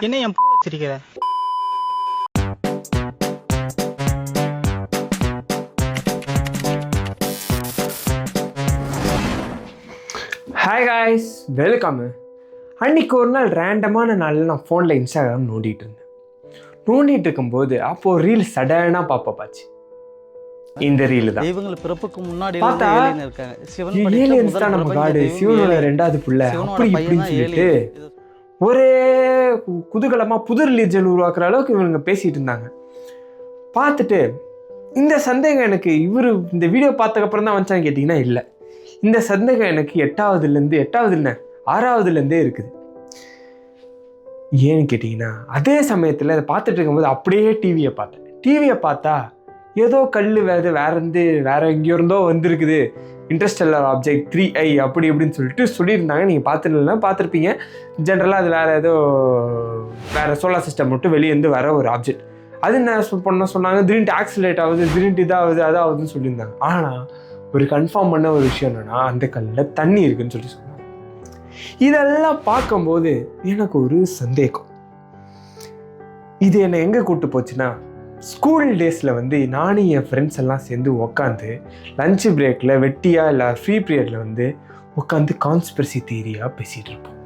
என்ன என் பூ வச்சிருக்கிற? Hi guys, welcome. அன்றைக்கி ஒரு நாள் ரேண்டமான நாளில் நான் ஃபோனில் இன்ஸ்டாகிராம் நோண்டிகிட்டு இருக்கும்போது அப்போது ரீல் சடனாக பாப்பாச்சு. இந்த ரீல் தான் தெய்வங்கள் பிறப்புக்கு முன்னாடி பார்த்தா ஏலியன்ஸ் தான் நம்ம காடு, சிவனோட ரெண்டாவது பிள்ளை அப்படி இப்படின்னு சொல்லிட்டு ஒரே குதூகலமாக புது ரிலீஜன் உருவாக்குற அளவுக்கு இவங்க பேசிகிட்டு இருந்தாங்க. பார்த்துட்டு இந்த சந்தேகம் எனக்கு இந்த வீடியோ பார்த்ததுக்கப்புறம் தான் வந்துச்சான்னு கேட்டிங்கன்னா இல்லை, இந்த சந்தேகம் எனக்கு ஆறாவதுலேருந்தே இருக்குது. ஏன்னு கேட்டிங்கன்னா அதே சமயத்தில் அதை பார்த்துட்டு இருக்கும்போது அப்படியே டிவியை பார்த்தா ஏதோ கல் வேற எங்கேயோ இருந்தோ வந்திருக்குது, இன்டர்ஸ்டெல்லர் ஆப்ஜெக்ட் 3i அப்படி இப்படின்னு சொல்லியிருந்தாங்க. நீங்கள் பார்த்துருப்பீங்க. ஜென்ரலாக அது வேறு சோலார் சிஸ்டம் மட்டும் வெளியேருந்து வர ஒரு ஆப்ஜெக்ட். அது என்ன சொன்னாங்க, திடீர்னு ஆக்சிலேட் ஆகுது, திடீர்னு அதாவதுன்னு சொல்லியிருந்தாங்க. ஆனால் ஒரு கன்ஃபார்ம் பண்ண ஒரு விஷயம் என்னன்னா, அந்த கல்லில் தண்ணி இருக்குன்னு சொன்னாங்க. இதெல்லாம் பார்க்கும்போது எனக்கு ஒரு சந்தேகம். இது என்னை எங்கே கூப்பிட்டு போச்சுன்னா, ஸ்கூல் டேஸில் நானும் என் ஃப்ரெண்ட்ஸ் எல்லாம் சேர்ந்து உட்காந்து லஞ்ச் பிரேக்கில் வெட்டியாக இல்லை ஃப்ரீ பீரியடில் உட்காந்து கான்ஸ்பிரசி தியரியாக பேசிகிட்டு இருப்போம்.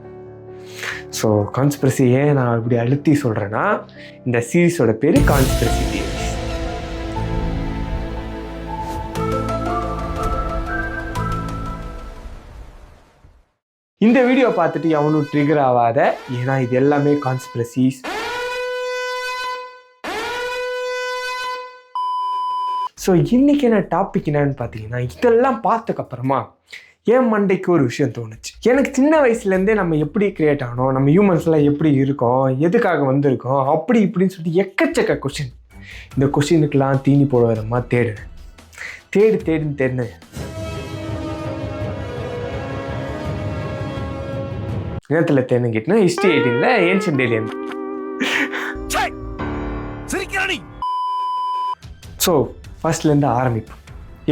ஸோ கான்ஸ்பிரசி ஏன் நான் இப்படி அழுத்தி சொல்கிறேன்னா, இந்த சீரீஸோட பேர் கான்ஸ்பிரசி தியரி. இந்த வீடியோ பார்த்துட்டு எவனும் ட்ரிகர் ஆகாத, ஏன்னா இது எல்லாமே கான்ஸ்பிரசிஸ். ஸோ இன்றைக்கி என்ன டாபிக் என்னன்னு பார்த்தீங்கன்னா, இதெல்லாம் பார்த்ததுக்கப்புறமா என் மண்டைக்கு ஒரு விஷயம் தோணுச்சு. எனக்கு சின்ன வயசுலேருந்தே நம்ம எப்படி கிரியேட் ஆனோம், நம்ம ஹியூமன்ஸ்லாம் எப்படி இருக்கோம், எதுக்காக வந்திருக்கோம், அப்படி இப்படின்னு சொல்லிட்டு எக்கச்சக்க கொஷின். இந்த கொஷினுக்கெல்லாம் தீனி போடுறமா தேடினேன். இனத்தில் தேர்ந்து கேட்டினா ஹிஸ்ட்ரி 18ல் ஏன்ஷியன்ட் ஏலியன். ஸோ ஃபர்ஸ்ட்லேருந்து ஆரம்பிப்போம்.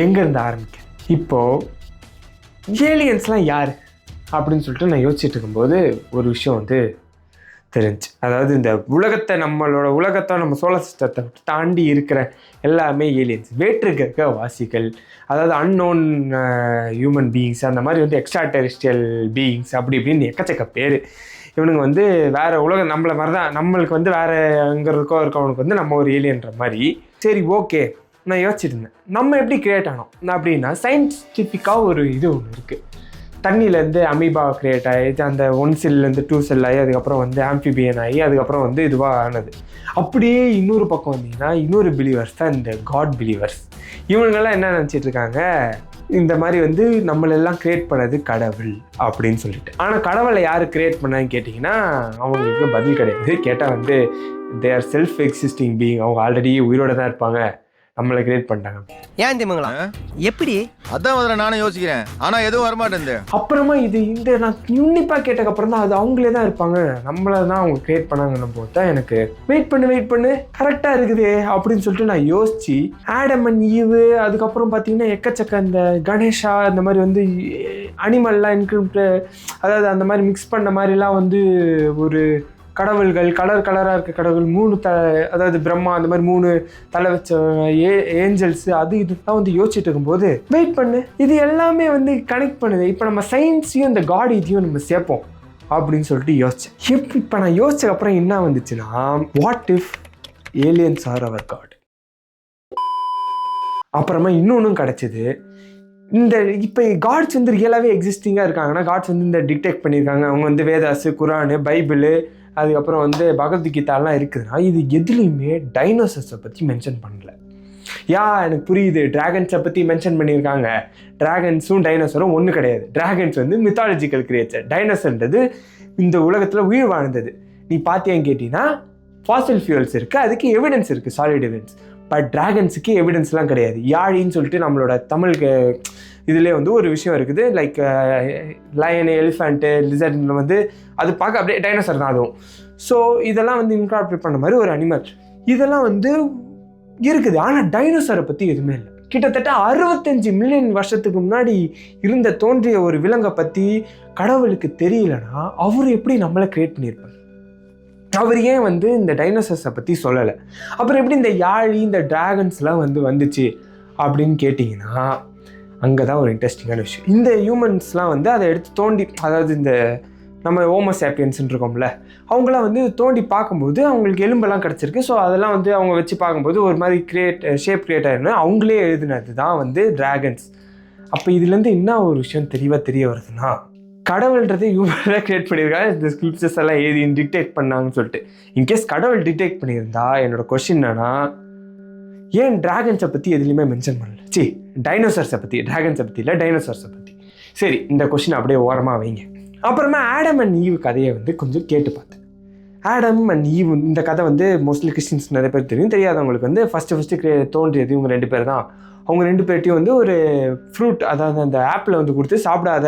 எங்கேருந்து ஆரம்பிக்க? இப்போது ஏலியன்ஸ்லாம் யார் அப்படின்னு சொல்லிட்டு நான் யோசிச்சுட்டு இருக்கும்போது ஒரு விஷயம் தெரிஞ்சு, அதாவது இந்த நம்மளோட உலகத்தை நம்ம சோலார் சிஸ்டத்தை தாண்டி இருக்கிற எல்லாமே ஏலியன்ஸ், வேற்று கிரக வாசிகள், அதாவது அன்னோன் ஹியூமன் பீயிங்ஸ், அந்த மாதிரி எக்ஸ்ட்ரா டெரிஸ்ட்ரியல் பீயிங்ஸ் அப்படி இப்படின்னு எக்கச்சக்க பேர். இவனுங்க வேறு உலகம் நம்மளை மாதிரி தான், நம்மளுக்கு வேறு எங்கே இருக்கவனுக்கு நம்ம ஒரு ஏலியன்ற மாதிரி. சரி, ஓகே, நான் யோசிச்சுட்டு இருந்தேன் நம்ம எப்படி கிரியேட் ஆனோம் அப்படின்னா, சயின்டிஃபிக்காக ஒரு ஒன்று இருக்குது. தண்ணியிலேருந்து அமீபா கிரியேட் ஆகி, அந்த 1 செல்லேருந்து 2 செல் ஆகி, அதுக்கப்புறம் ஆம்பிபியன் ஆகி, அதுக்கப்புறம் இதுவாக ஆனது. அப்படியே இன்னொரு பக்கம் வந்தீங்கன்னா இன்னொரு பிலீவர்ஸ் தான் இந்த காட் பிலீவர்ஸ். இவங்கெல்லாம் என்ன நினச்சிட்டு இருக்காங்க, இந்த மாதிரி நம்மளெல்லாம் கிரியேட் பண்ணது கடவுள் அப்படின்னு சொல்லிட்டு. ஆனால் கடவுளை யார் கிரியேட் பண்ணான்னு கேட்டிங்கன்னா அவங்களுக்கு பதில் கிடையாது. கேட்டால் they are self existing being, அவங்க ஆல்ரெடி உயிரோட தான் இருப்பாங்க, நம்மளை கிரியேட் பண்ணிட்டாங்க. ஏன் தெரியுங்களா? எப்படி? அதான் முதல்ல நானும் யோசிக்கிறேன், ஆனால் எதுவும் வரமாட்டேன். அப்புறமா நான் உன்னிப்பாக கேட்டக்கப்புறம் தான் அது அவங்களே தான் இருப்பாங்க, நம்மளை தான் அவங்க கிரியேட் பண்ணாங்கன்னு போது தான் எனக்கு வெயிட் பண்ணு கரெக்டாக இருக்குது அப்படின்னு சொல்லிட்டு நான் யோசிச்சு, ஆடம் அண்ட் ஈவு, அதுக்கப்புறம் பார்த்தீங்கன்னா எக்கச்சக்க இந்த கணேஷா, இந்த மாதிரி அனிமல்லாம் இன்க்ளூட், அதாவது அந்த மாதிரி மிக்ஸ் பண்ண மாதிரிலாம் ஒரு கடவுள்கள், கலராக இருக்க கடவுள், 3 அதாவது பிரம்மா, அந்த மாதிரி 3 தலை வச்ச ஏஞ்சல்ஸ், இதுதான் யோசிச்சுட்டு இருக்கும்போது வெயிட் பண்ணு, இது எல்லாமே கனெக்ட் பண்ணுது. இப்போ நம்ம சயின்ஸையும் இந்த காட் இதையும் நம்ம சேர்ப்போம் அப்படின்னு சொல்லிட்டு யோசிச்சேன். இப்போ நான் யோசிச்சதுக்கப்புறம் என்ன வந்துச்சுன்னா, what if aliens are our god? அப்புறமா இன்னொன்றும் கிடச்சிது. இப்போ காட்ஸ் ரியலாகவே எக்ஸிஸ்டிங்காக இருக்காங்கன்னா, காட்ஸ் இந்த டிடெக்ட் பண்ணியிருக்காங்க, அவங்க வேதாஸ், குரானு, பைபிளு, அதுக்கப்புறம் பகவத்கீதாலாம் இருக்குதுன்னா, இது எதுலேயுமே டைனோசர்ஸை பற்றி மென்ஷன் பண்ணல. எனக்கு புரியுது, டிராகன்ஸை பற்றி மென்ஷன் பண்ணியிருக்காங்க. டிராகன்ஸும் டைனோசரும் ஒன்று கிடையாது. டிராகன்ஸ் மித்தாலஜிக்கல் கிரியேச்சர், டைனோசர்ன்றது இந்த உலகத்தில் உயிர் வாழ்ந்தது. நீ பார்த்தியான்னு கேட்டிங்கன்னா ஃபாசில் ஃபியூல்ஸ் இருக்குது, அதுக்கு எவிடன்ஸ் இருக்குது, சாலிட் எவிடன்ஸ். பட் டிராகன்ஸுக்கு எவிடன்ஸ்லாம் கிடையாது. யாழின்னு சொல்லிட்டு நம்மளோட தமிழுக்கு இதிலே ஒரு விஷயம் இருக்குது, லைக் லயனு, எலிஃபண்ட்டு, லிசர்ட், அது பார்க்க அப்படியே டைனோசர் தான் அதுவும். ஸோ இதெல்லாம் இன்கார்பரேட் பண்ண மாதிரி ஒரு அனிமல் இதெல்லாம் இருக்குது. ஆனால் டைனோசரை பற்றி எதுவுமே இல்லை. கிட்டத்தட்ட 65 மில்லியன் வருஷத்துக்கு முன்னாடி தோன்றிய ஒரு விலங்கை பற்றி கடவுளுக்கு தெரியலன்னா அவர் எப்படி நம்மளை கிரியேட் பண்ணியிருப்பார்? அவர் ஏன் வந்து இந்த டைனோசர்ஸை பற்றி சொல்லலை? அப்புறம் எப்படி இந்த யாழி இந்த டிராகன்ஸ்லாம் வந்துச்சு அப்படின்னு கேட்டிங்கன்னா, அங்கே தான் ஒரு இன்ட்ரெஸ்டிங்கான விஷயம். இந்த ஹியூமன்ஸ்லாம் வந்து அதை எடுத்து தோண்டி, அதாவது இந்த நம்ம ஹோமோசாப்பியன்ஸ்ன்னு இருக்கோம்ல, அவங்களாம் வந்து தோண்டி பார்க்கும்போது அவங்களுக்கு எலும்பெல்லாம் கிடச்சிருக்கு. ஸோ அதெல்லாம் வந்து அவங்க வச்சு பார்க்கும்போது ஒரு மாதிரி ஷேப் க்ரியேட் ஆகிருந்தா அவங்களே எழுதினது தான் வந்து டிராகன்ஸ். அப்போ இதுலேருந்து என்ன ஒரு விஷயம் தெளிவாக தெரிய வருதுன்னா, கடவுள்ன்றதை ஹியூமனாக க்ரியேட் பண்ணியிருக்காங்க, இந்த ஸ்கிரிப்சர்ஸ் எல்லாம் எழுதி டிக்டேட் பண்ணாங்கன்னு சொல்லிட்டு. இன்கேஸ் கடவுள் டிக்டேட் பண்ணியிருந்தா என்னோடய கொஸ்டின் என்னன்னா, ஏன் டிராகன்ஸை பற்றி எதுலையுமே மென்ஷன் பண்ணல? டைனோசர்ஸை பற்றி, டிராகன்ஸை பற்றி இல்லை, டைனோசர்ஸை பற்றி. சரி, இந்த கொஸ்டின் அப்படியே ஓரமாக வைங்க. அப்புறமா ஆடம் அண்ட் ஈவ் கதையை வந்து கொஞ்சம் கேட்டு பார்த்தேன். ஆடம் அண்ட் ஈவ் இந்த கதை வந்து மோஸ்ட்லி கிறிஸ்டின்ஸ் நிறைய பேர் தெரியும். தெரியாதவங்களுக்கு வந்து ஃபஸ்ட்டு தோன்றியது இவங்க 2 பேர் தான். அவங்க 2 பேர்ட்டையும் வந்து ஒரு ஃப்ரூட், அதாவது அந்த ஆப்பிளை வந்து கொடுத்து சாப்பிடாத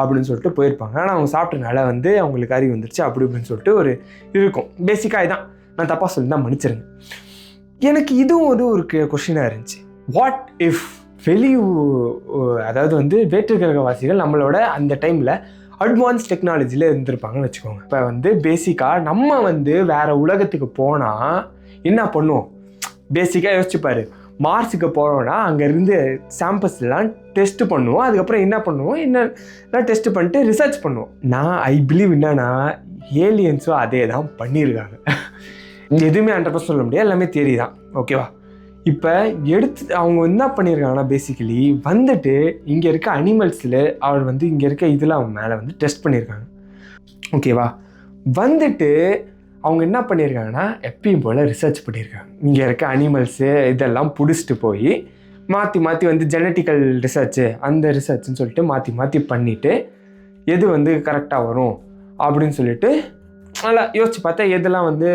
அப்படின்னு சொல்லிட்டு போயிருப்பாங்க. ஆனால் அவங்க சாப்பிட்டனால வந்து அவங்களுக்கு அறிவு வந்துருச்சு அப்படி இப்படின்னு சொல்லிட்டு ஒரு இருக்கும். பேசிக்காக இதான், நான் தப்பாக சொல்லி தான் மன்னிச்சிருங்க. எனக்கு இதுவும் வந்து ஒரு கொஷினாக இருந்துச்சு. வாட் இஃப் அதாவது வந்து வேற்றுக்கிரகவாசிகள் நம்மளோட அந்த டைமில் அட்வான்ஸ் டெக்னாலஜியில் இருந்திருப்பாங்கன்னு வச்சுக்கோங்க. இப்போ வந்து பேசிக்காக நம்ம வந்து வேறு உலகத்துக்கு போனால் என்ன பண்ணுவோம்? பேசிக்காக யோசிச்சுப்பாரு. மார்ஸுக்கு போகிறோன்னா அங்கேருந்து சாம்பிள்ஸ்லாம் டெஸ்ட் பண்ணுவோம். அதுக்கப்புறம் என்ன பண்ணுவோம், என்ன டெஸ்ட் பண்ணிட்டு ரிசர்ச் பண்ணுவோம். ஐ பிலீவ் என்னன்னா ஏலியன்ஸும் அதே தான் பண்ணியிருக்காங்க. எதுவுமே 100% சொல்ல முடியாது, எல்லாமே தியரி தான். ஓகேவா? இப்போ அவங்க என்ன பண்ணியிருக்காங்கன்னா, பேசிக்கலி வந்துட்டு இங்கே இருக்க அனிமல்ஸில் அவர் வந்து இங்கே இருக்க இதில் அவங்க மேலே வந்து டெஸ்ட் பண்ணியிருக்காங்க. ஓகேவா? வந்துட்டு அவங்க என்ன பண்ணியிருக்காங்கன்னா, எப்பயும் போல் ரிசர்ச் பண்ணியிருக்காங்க. இங்கே இருக்க அனிமல்ஸு இதெல்லாம் பிடிச்சிட்டு போய் மாற்றி வந்து ஜெனட்டிக்கல் ரிசர்ச்சு, அந்த ரிசர்ச்சுன்னு சொல்லிட்டு மாற்றி பண்ணிவிட்டு எது வந்து கரெக்டாக வரும் அப்படின்னு சொல்லிட்டு நல்லா யோசிச்சு பார்த்தா எதெல்லாம் வந்து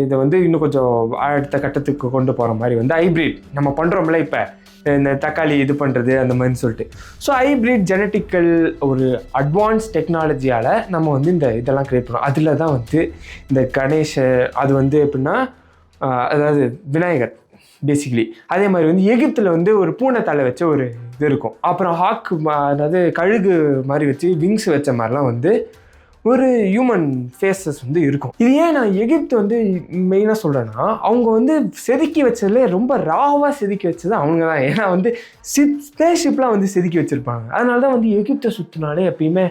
இதை வந்து இன்னும் கொஞ்சம் அடுத்த கட்டத்துக்கு கொண்டு போகிற மாதிரி வந்து ஹைப்ரிட் நம்ம பண்ணுறோம்ல, இப்போ இந்த தக்காளி இது பண்ணுறது அந்த மாதிரின்னு சொல்லிட்டு. ஸோ ஹைப்ரிட் ஜெனட்டிக்கல் ஒரு அட்வான்ஸ் டெக்னாலஜியால் நம்ம வந்து இதெல்லாம் க்ரியேட் பண்ணுறோம். அதில் தான் வந்து இந்த கணேஷர், அது வந்து எப்படின்னா அதாவது விநாயகர் பேசிக்கலி. அதே மாதிரி வந்து எகிப்தில் வந்து ஒரு பூனை தலை வச்ச ஒரு இது இருக்கும். அப்புறம் ஹாக்கு, அதாவது கழுகு மாதிரி வச்சு விங்ஸ் வச்ச மாதிரிலாம் வந்து ஒரு ஹியூமன் ஃபேஸஸ் வந்து இருக்கும். இது ஏன் நான் எகிப்து வந்து மெயினாக சொல்கிறேன்னா, அவங்க வந்து செதுக்கி வச்சதுல ரொம்ப ராவாக செதுக்கி வச்சது அவங்க தான். ஏன்னா வந்து ஸ்பேஸ்ஷிப்லாம் வந்து செதுக்கி வச்சுருப்பாங்க. அதனால தான் வந்து எகிப்தை சுற்றினாலே எப்பயுமே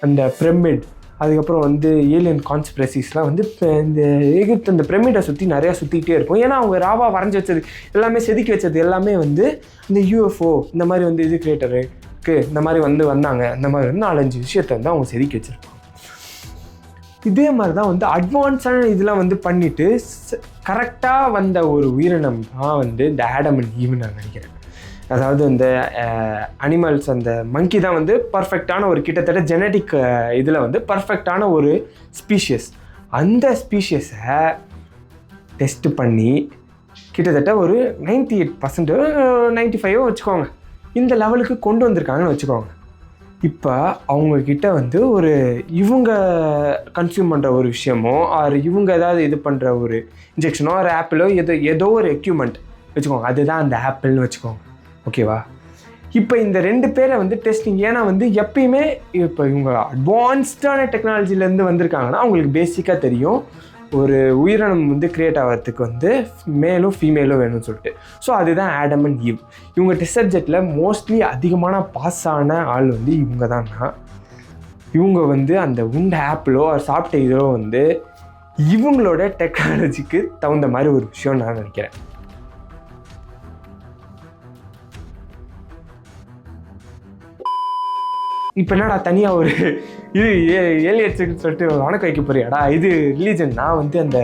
அந்த பிரமிட், அதுக்கப்புறம் வந்து ஏலியன் கான்ஸ்பிரசிஸ்லாம் வந்து இந்த எகிப்து அந்த பிரமிடை சுற்றி நிறையா சுற்றிக்கிட்டே இருக்கும். ஏன்னா அவங்க ராவாக வரைஞ்சி வச்சது எல்லாமே, செதுக்கி வச்சது எல்லாமே வந்து இந்த யூஎஃப்ஓ இந்த மாதிரி வந்து இது கிரியேட்டருக்கு இந்த மாதிரி வந்தாங்க, இந்த மாதிரி வந்து 4-5 விஷயத்தை வந்து அவங்க செதுக்கி வச்சுருப்பாங்க. இதே மாதிரி தான் வந்து அட்வான்ஸான இதெல்லாம் வந்து பண்ணிவிட்டு கரெக்டாக வந்த ஒரு உயிரினம் தான் வந்து இந்த ஆடம் அண்ட் ஈவ் நான் நினைக்கிறேன். அதாவது இந்த அனிமல்ஸ், அந்த மங்கி தான் வந்து பர்ஃபெக்டான ஒரு கிட்டத்தட்ட ஜெனட்டிக் இதில் வந்து பர்ஃபெக்டான ஒரு ஸ்பீஷியஸ். அந்த ஸ்பீஷியஸை டெஸ்ட் பண்ணி கிட்டத்தட்ட ஒரு 98% 95 வச்சுக்கோங்க, இந்த லெவலுக்கு கொண்டு வந்திருக்காங்கன்னு வச்சுக்கோங்க. இப்போ அவங்கக்கிட்ட வந்து ஒரு இவங்க கன்சியூம் பண்ணுற ஒரு விஷயமோ, ஆர் இவங்க ஏதாவது இது பண்ணுற ஒரு இன்ஜெக்ஷனோ, ஒரு ஆப்பிளோ ஏதோ ஒரு எக்யூப்மெண்ட் வச்சுக்கோங்க, அதுதான் அந்த ஆப்பிள்னு வச்சுக்கோங்க. ஓகேவா? இப்போ இந்த 2 பேரை வந்து டெஸ்டிங், ஏன்னா வந்து எப்பயுமே இப்போ இவங்க அட்வான்ஸ்டான டெக்னாலஜிலேருந்து வந்திருக்காங்கன்னா அவங்களுக்கு பேசிக்காக தெரியும் ஒரு உயிரினம் வந்து கிரியேட் ஆகிறதுக்கு வந்து மேலும் ஃபீமேலும் வேணும்னு சொல்லிட்டு. ஸோ அதுதான் ஆடம் அண்ட் ஈவ். இவங்க டெஸ்ட் சப்ஜெக்டில் மோஸ்ட்லி அதிகமான பாஸ் ஆன ஆள் வந்து இவங்க தான்னா. இவங்க வந்து அந்த உண்ட ஆப்பிளோ சாப்பிட்ட இதோ வந்து இவங்களோட டெக்னாலஜிக்கு தகுந்த மாதிரி ஒரு விஷயம் நான் நினைக்கிறேன். இப்போ என்னடா தனியாக ஒரு இது ஏலியன்ஸுன்னு சொல்லிட்டு வணக்கம் வைக்க போறியாடா, இது ரிலீஜன், நான் வந்து அந்த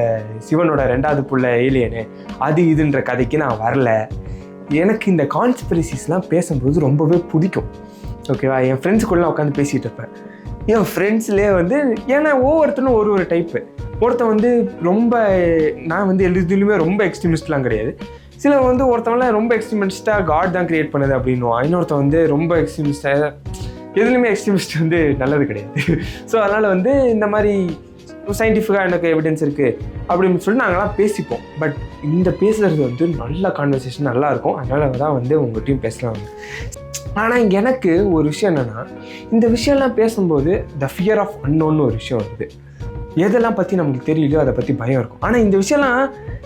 சிவனோட 2வது புள்ள ஏலியனு அது இதுன்ற கதைக்கு நான் வரல. எனக்கு இந்த கான்ஸ்பிரசிஸ்லாம் பேசும்போது ரொம்பவே பிடிக்கும். ஓகேவா? என் ஃப்ரெண்ட்ஸுக்குள்ளே உட்காந்து பேசிகிட்டு இருப்பேன். என் ஃப்ரெண்ட்ஸ்லேயே வந்து, ஏன்னா ஒவ்வொருத்தரும் ஒரு டைப்பு. ஒருத்தன் வந்து ரொம்ப, நான் வந்து எல்லாத்துலேயுமே ரொம்ப எக்ஸ்ட்ரீமிஸ்ட்லாம் கிடையாது. சில வந்து ஒருத்தவங்களாம் ரொம்ப எக்ஸ்ட்ரீமிஸ்ட்டாக காட் தான் க்ரியேட் பண்ணுது அப்படின்னுவான். இன்னொருத்தன் வந்து ரொம்ப எக்ஸ்ட்ரீமிஸ்டாக, எதுலேயுமே எக்ஸ்ட்ரீமிஸ்ட் வந்து நல்லது கிடையாது. ஸோ அதனால் வந்து இந்த மாதிரி சயின்டிஃபிக்காக எனக்கு எவிடன்ஸ் இருக்குது அப்படின்னு சொல்லி நாங்கள்லாம் பேசிப்போம். பட் இந்த பேசுகிறது வந்து நல்ல கான்வர்சேஷன் நல்லாயிருக்கும். அதனால தான் வந்து உங்கள்கிட்டையும் பேசலாம். ஆனால் எனக்கு ஒரு விஷயம் என்னென்னா, இந்த விஷயம்லாம் பேசும்போது த ஃபியர் ஆஃப் அன்னோன்னு ஒரு விஷயம் வருது. எதெல்லாம் பற்றி நமக்கு தெரியலையோ அதை பற்றி பயம் இருக்கும். ஆனால் இந்த விஷயம்லாம்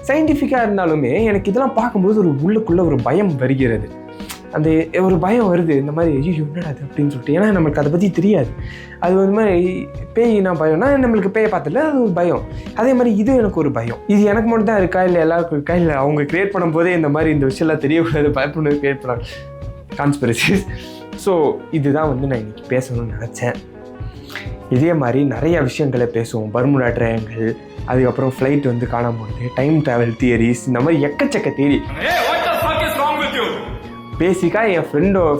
சயின்டிஃபிக்காக இருந்தாலுமே எனக்கு இதெல்லாம் பார்க்கும்போது ஒரு உள்ளுக்குள்ளே ஒரு பயம் வருகிறது. அந்த ஒரு பயம் வருது, இந்த மாதிரி ஐயோ என்னடா அது அப்படின்னு சொல்லிட்டு. ஏன்னா நம்மளுக்கு அதை பற்றி தெரியாது. அது ஒரு மாதிரி பேய்னா பயம்னா நம்மளுக்கு பேயை பார்த்துல அது ஒரு பயம். அதே மாதிரி இது எனக்கு ஒரு பயம். இது எனக்கு மட்டும் தான் இருக்கா இல்லை எல்லாருக்கும் இருக்கா, இல்லை அவங்க க்ரியேட் பண்ணும்போதே இந்த மாதிரி இந்த விஷயம்லாம் தெரியக்கூடாது பயப்படணும் க்ரியேட் பண்ணாங்க கான்ஸ்பிரசிஸ். ஸோ இதுதான் வந்து நான் இன்றைக்கி பேசணும்னு நினச்சேன். இதே மாதிரி நிறைய விஷயங்களை பேசுவோம். பர்முடா ட்ரையாங்கிள், அதுக்கப்புறம் ஃப்ளைட் வந்து காணாம போகுது, டைம் ட்ராவல் தியரிஸ், இந்த மாதிரி எக்கச்சக்க தியரி. பேசிக்காக என்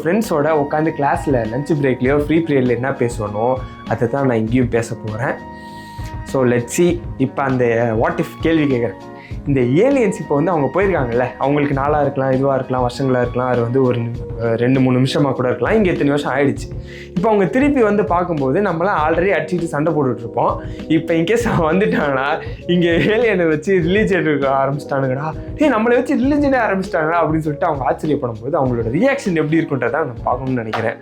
ஃப்ரெண்ட்ஸோட உட்காந்து கிளாஸில் லஞ்ச் பிரேக்லேயோ ஃப்ரீ பீரியடில் என்ன பேசணும் அதை தான் நான் இங்கேயும் பேச போகிறேன். So let's see. இப்போ அந்த வாட் இஃப் கேள்வி கேட்குறேன். இந்த ஏலியன்ஸ் இப்போ வந்து அவங்க போயிருக்காங்கல்ல, அவங்களுக்கு நாளாக இருக்கலாம், இதுவாக இருக்கலாம், வருஷங்களாக இருக்கலாம், அது வந்து ஒரு 2-3 நிமிஷமாக கூட இருக்கலாம், இங்கே எத்தனை வருஷம் ஆயிடுச்சு. இப்போ அவங்க திருப்பி வந்து பார்க்கும்போது நம்மளாம் ஆல்ரெடி அடிச்சுட்டு சண்டை போட்டுட்ருப்போம். இப்போ இன்கேஸ் அவன் வந்துட்டாங்கன்னா இங்கே ஏலியனை வச்சு ரிலீஜியன் ஆரம்பிச்சிட்டானுங்கடா, நம்மளை வச்சு ரிலீஜனே ஆரம்பிச்சிட்டாங்களா அப்படின்னு சொல்லிட்டு அவங்க ஆச்சரியப்படும் போது அவங்களோட ரியாக்ஷன் எப்படி இருக்குன்றதான் நான் பார்க்கணும்னு நினைக்கிறேன்.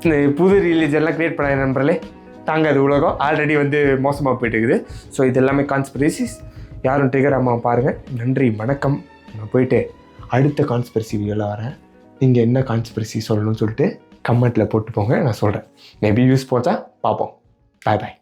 இந்த புது ரிலீஜன்லாம் க்ரியேட் பண்ண நண்பர்களே, தாங்க அது உலகம் ஆல்ரெடி வந்து மோசமாக போயிட்டு இருக்குது. ஸோ இது எல்லாமே கான்ஸ்பிரசிஸ். யாரும் ட்ரிகர் ஆகாமல் பாருங்கள். நன்றி, வணக்கம். நான் போயிட்டு அடுத்த கான்ஸ்பிரசி வீடியோவில் வரேன். நீங்கள் என்ன கான்ஸ்பிரசி சொல்லணும்னு சொல்லிட்டு கமெண்ட்டில் போட்டு போங்க, நான் சொல்கிறேன். மேபி யூஸ் போச்சா பார்ப்போம். பாய் பாய்.